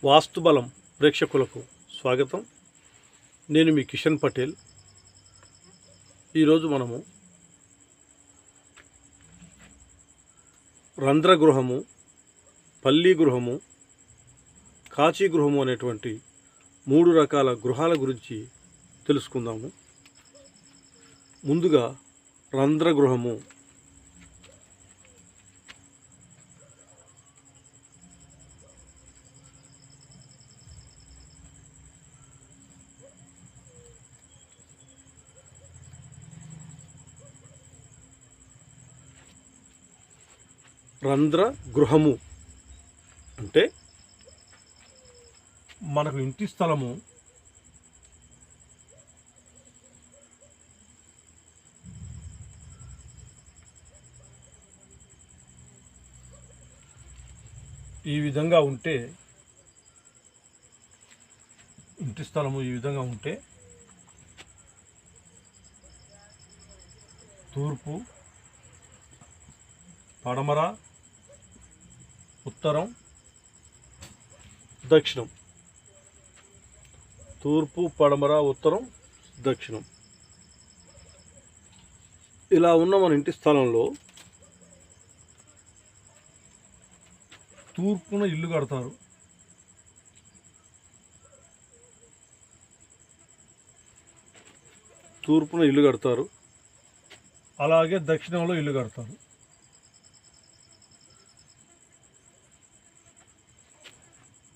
వాస్తుబలం ప్రేక్షకులకు స్వాగతం. నేను మీ కిషన్ పటేల్. ఈరోజు మనము రంధ్రగృహము, పల్లీ గృహము, కాచీ గృహము అనేటువంటి 3 రకాల గృహాల గురించి తెలుసుకుందాము. ముందుగా రంధ్రగృహము. రంధ్రగృహము అంటే మనకు ఇంటి స్థలము ఈ విధంగా ఉంటే, తూర్పు, పడమర, ఉత్తరం, దక్షిణం. తూర్పు, పడమర, ఉత్తరం, దక్షిణం. ఇలా ఉన్న మన ఇంటి స్థలంలో తూర్పున ఇల్లు కడతారు. అలాగే దక్షిణంలో ఇల్లు కడతారు.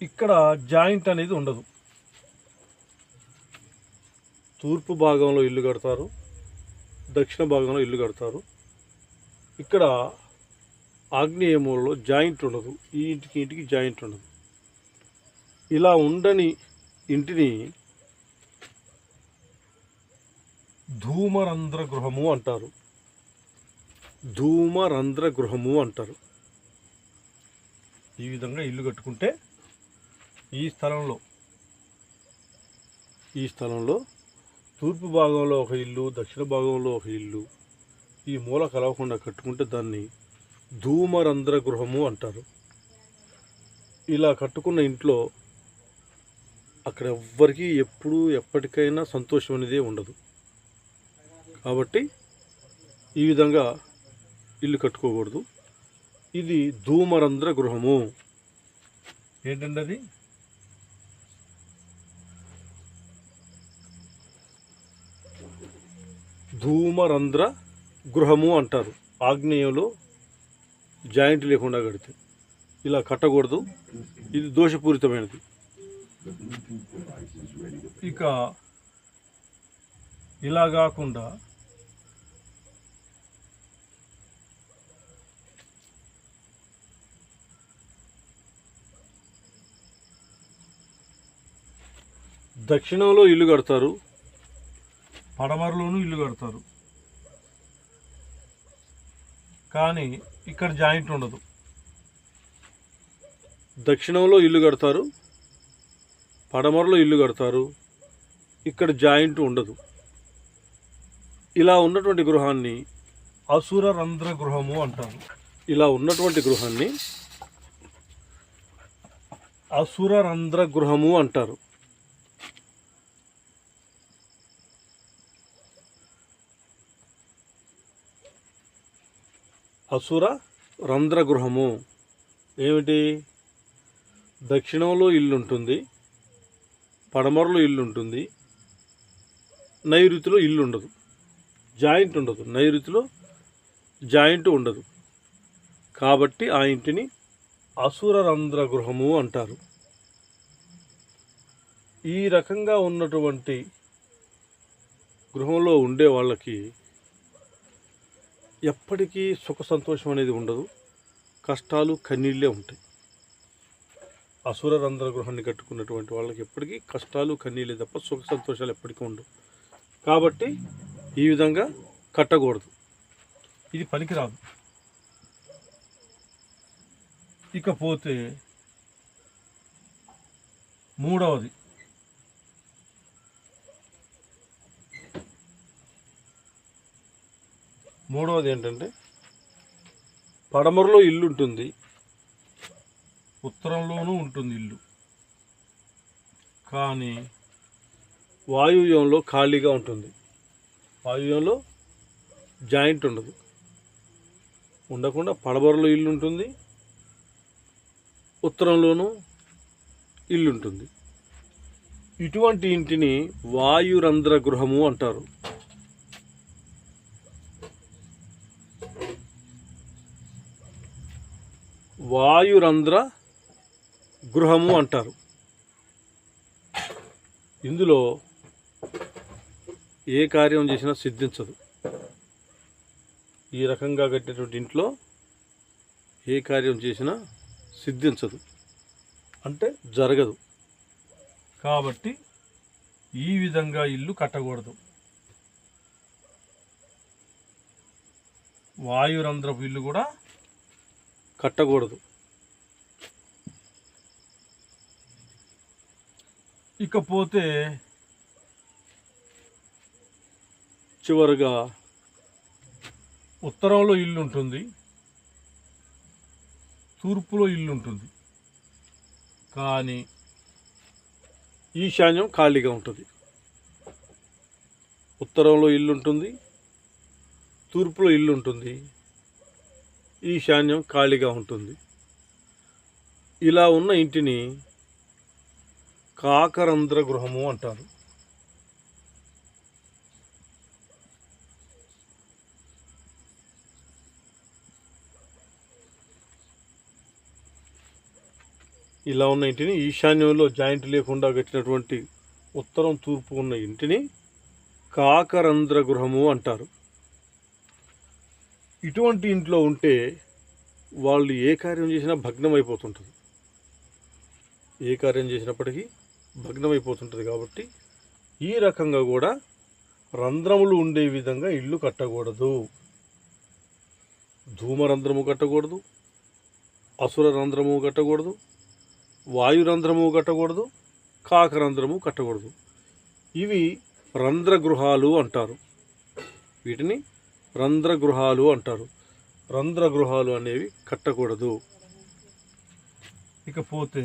ఇక్కడ జాయింట్ అనేది ఉండదు. తూర్పు భాగంలో ఇల్లు కడతారు, దక్షిణ భాగంలో ఇల్లు కడతారు. ఇక్కడ ఆగ్నేయ మూలలో జాయింట్ ఉండదు. ఈ ఇంటికి జాయింట్ ఉండదు. ఇలా ఉండని ఇంటిని ధూమరంధ్రగృహము అంటారు. ఈ విధంగా ఇల్లు కట్టుకుంటే ఈ స్థలంలో తూర్పు భాగంలో ఒక ఇల్లు, దక్షిణ భాగంలో ఒక ఇల్లు, ఈ మూల కలవకుండా కట్టుకుంటే దాన్ని ధూమరంధ్రగృహము అంటారు. ఇలా కట్టుకున్న ఇంట్లో అక్కడ ఎవ్వరికీ ఎప్పటికైనా సంతోషం అనేది ఉండదు. కాబట్టి ఈ విధంగా ఇల్లు కట్టుకోకూడదు. ఇది ధూమరంధ్రగృహము. ఏంటండి అది? ధూమరంధ్ర గృహము అంటారు. ఆగ్నేయంలో జాయింట్ లేకుండా కడితే ఇలా కట్టకూడదు. ఇది దోషపూరితమైనది. ఇక ఇలా కాకుండా దక్షిణంలో ఇల్లు కడతారు, పడమరలోనూ ఇల్లు కడతారు. కానీ ఇక్కడ జాయింట్ ఉండదు. దక్షిణంలో ఇల్లు కడతారు, పడమరలో ఇల్లు కడతారు, ఇక్కడ జాయింట్ ఉండదు. ఇలా ఉన్నటువంటి గృహాన్ని అసుర రంధ్ర గృహము అంటారు. ఇలా ఉన్నటువంటి గృహాన్ని అసుర రంధ్ర గృహము అంటారు. అసుర రంధ్రగృహము ఏమిటి? దక్షిణంలో ఇల్లు ఉంటుంది, పడమరలో ఇల్లు ఉంటుంది, నైరుతిలో ఇల్లు ఉండదు, జాయింట్ ఉండదు. నైరుతిలో జాయింట్ ఉండదు. కాబట్టి ఆ ఇంటిని అసుర రంధ్రగృహము అంటారు. ఈ రకంగా ఉన్నటువంటి గృహంలో ఉండే వాళ్ళకి ఎప్పటికీ సుఖ సంతోషం అనేది ఉండదు. కష్టాలు, కన్నీళ్ళే ఉంటాయి. అసుర రంధ్ర గృహాన్ని కట్టుకున్నటువంటి వాళ్ళకి ఎప్పటికీ కష్టాలు, కన్నీళ్ళే తప్ప సుఖ సంతోషాలు ఎప్పటికీ ఉండవు. కాబట్టి ఈ విధంగా కట్టకూడదు. ఇది పనికిరాదు. ఇకపోతే మూడవది ఏంటంటే, పడమరలో ఇల్లు ఉంటుంది, ఉత్తరంలోనూ ఉంటుంది ఇల్లు. కానీ వాయువ్యంలో ఖాళీగా ఉంటుంది. వాయువ్యంలో జాయింట్ ఉండదు. ఉండకుండా పడమరలో ఇల్లు ఉంటుంది, ఉత్తరంలోనూ ఇల్లు ఉంటుంది. ఇటువంటి ఇంటిని వాయురంధ్ర గృహము అంటారు. వాయురంధ్ర గృహము అంటారు. ఇందులో ఏ కార్యం చేసినా సిద్ధించదు. ఈ రకంగా కట్టినటువంటి ఇంట్లో ఏ కార్యం చేసినా సిద్ధించదు, అంటే జరగదు. కాబట్టి ఈ విధంగా ఇల్లు కట్టకూడదు. వాయురంధ్రపు ఇల్లు కూడా కట్టకూడదు. ఇకపోతే చివరిగా ఉత్తరంలో ఇల్లు ఉంటుంది, తూర్పులో ఇల్లు ఉంటుంది, కానీ ఈశాన్యం ఖాళీగా ఉంటుంది. ఉత్తరంలో ఇల్లు ఉంటుంది, తూర్పులో ఇల్లు ఉంటుంది, ఈశాన్యం ఖాళీగా ఉంటుంది. ఇలా ఉన్న ఇంటిని కాకరంధ్ర గృహము అంటారు. ఇలా ఉన్న ఇంటిని, ఈశాన్యంలో జాయింట్ లేకుండా కట్టినటువంటి ఉత్తరం తూర్పు ఉన్న ఇంటిని కాకరంధ్ర గృహము అంటారు. ఇటువంటి ఇంట్లో ఉంటే వాళ్ళు ఏ కార్యం చేసినా భగ్నం అయిపోతుంటుంది. ఏ కార్యం చేసినప్పటికీ భగ్నం అయిపోతుంటుంది. కాబట్టి ఈ రకంగా కూడా రంధ్రములు ఉండే విధంగా ఇల్లు కట్టకూడదు. ధూమరంధ్రము కట్టకూడదు, అసుర రంధ్రము కట్టకూడదు, వాయురంధ్రము కట్టకూడదు, కాకరంధ్రము కట్టకూడదు. ఇవి రంధ్రగృహాలు అంటారు. వీటిని రంధ్రగృహాలు అంటారు. రంధ్రగృహాలు అనేవి కట్టకూడదు. ఇకపోతే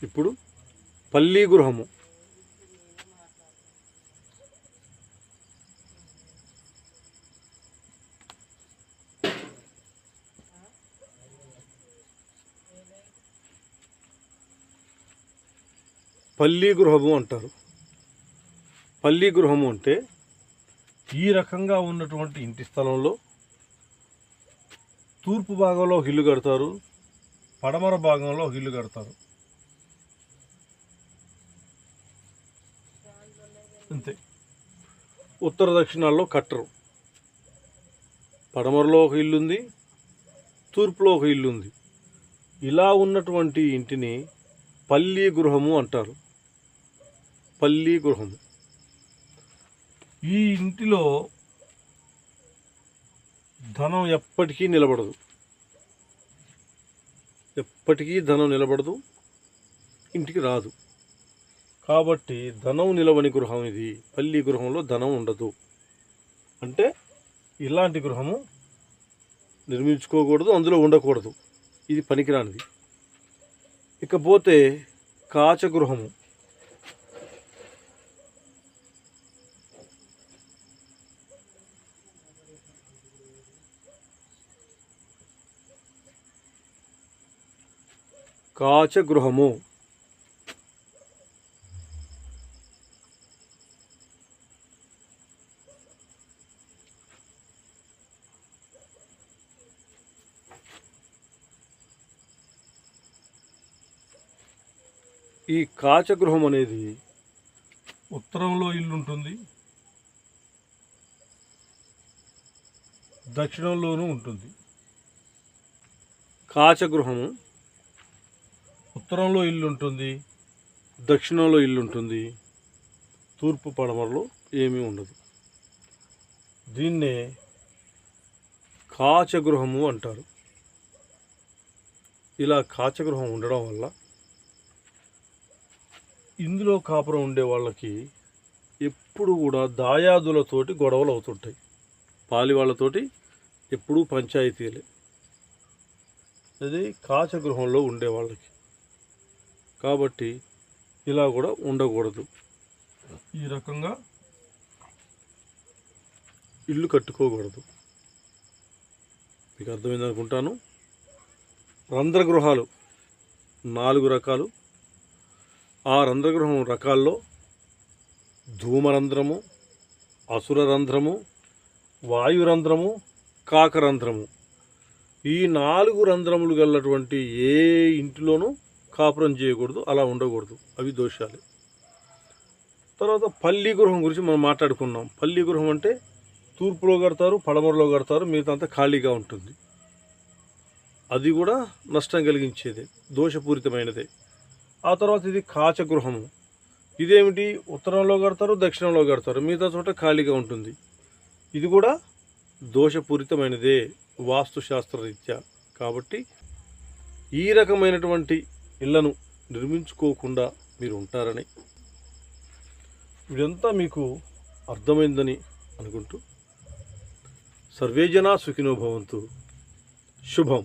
ఇప్పుడు పల్లీ గృహము. పల్లీ గృహము అంటారు. పల్లీ గృహము అంటే ఈ రకంగా ఉన్నటువంటి ఇంటి స్థలంలో తూర్పు భాగంలో ఒక ఇల్లు కడతారు, పడమర భాగంలో ఒక ఇల్లు కడతారు. అంతే. ఉత్తర దక్షిణాల్లో కట్టరు. పడమరలో ఒక ఇల్లు ఉంది, తూర్పులో ఒక ఇల్లు ఉంది. ఇలా ఉన్నటువంటి ఇంటిని పల్లీ గృహము అంటారు. పల్లీ గృహము. ఈ ఇంటిలో ధనం ఎప్పటికీ నిలబడదు. ఎప్పటికీ ధనం నిలబడదు, ఇంటికి రాదు. కాబట్టి ధనం నిలవని గృహం ఇది. పల్లీ గృహంలో ధనం ఉండదు. అంటే ఇలాంటి గృహము నిర్మించుకోకూడదు, అందులో ఉండకూడదు. ఇది పనికిరానిది. ఇకపోతే కాచగృహము. కాచగృహము ఈ కాచగృహం అనేది ఉత్తరంలో ఇల్లు ఉంటుంది, దక్షిణంలోనూ ఉంటుంది. కాచగృహము ఉత్తరంలో ఇల్లు ఉంటుంది, దక్షిణంలో ఇల్లు ఉంటుంది, తూర్పు పడమరలో ఏమీ ఉండదు. దీన్నే కాచగృహము అంటారు. ఇలా కాచగృహం ఉండడం వల్ల ఇందులో కాపురం ఉండే వాళ్ళకి ఎప్పుడు కూడా దాయాదులతోటి గొడవలు అవుతుంటాయి. పాలి వాళ్ళతోటి ఎప్పుడూ పంచాయతీలే. అది కాచగృహంలో ఉండే వాళ్ళకి. కాబట్టి ఇలా కూడా ఉండకూడదు. ఈ రకంగా ఇల్లు కట్టుకోకూడదు. మీకు అర్థమైంది అనుకుంటాను. రంధ్రగృహాలు 4 రకాలు. ఆ రంధ్రగృహం రకాల్లో ధూమరంధ్రము, అసుర రంధ్రము, వాయురంధ్రము, కాకరంధ్రము, ఈ 4 రంధ్రములు గలటువంటి ఏ ఇంటిలోనూ కాపురం చేయకూడదు, అలా ఉండకూడదు. అవి దోషాలు. తర్వాత పల్లి గృహం గురించి మనం మాట్లాడుకున్నాం. పల్లి గృహం అంటే తూర్పులో కడతారు, పడమరలో కడతారు, మిగతా అంతా ఖాళీగా ఉంటుంది. అది కూడా నష్టం కలిగించేదే, దోషపూరితమైనదే. ఆ తర్వాత ఇది కాచగృహము. ఇదేమిటి? ఉత్తరంలో కడతారు, దక్షిణంలో కడతారు, మిగతా చోట ఖాళీగా ఉంటుంది. ఇది కూడా దోషపూరితమైనదే వాస్తుశాస్త్ర రీత్యా. కాబట్టి ఈ రకమైనటువంటి ఇళ్లను నిర్మించుకోకుండా మీరు ఉంటారని, ఇదంతా మీకు అర్థమైందని అనుకుంటూ, సర్వే జనా సుఖినో భవంతు. శుభం.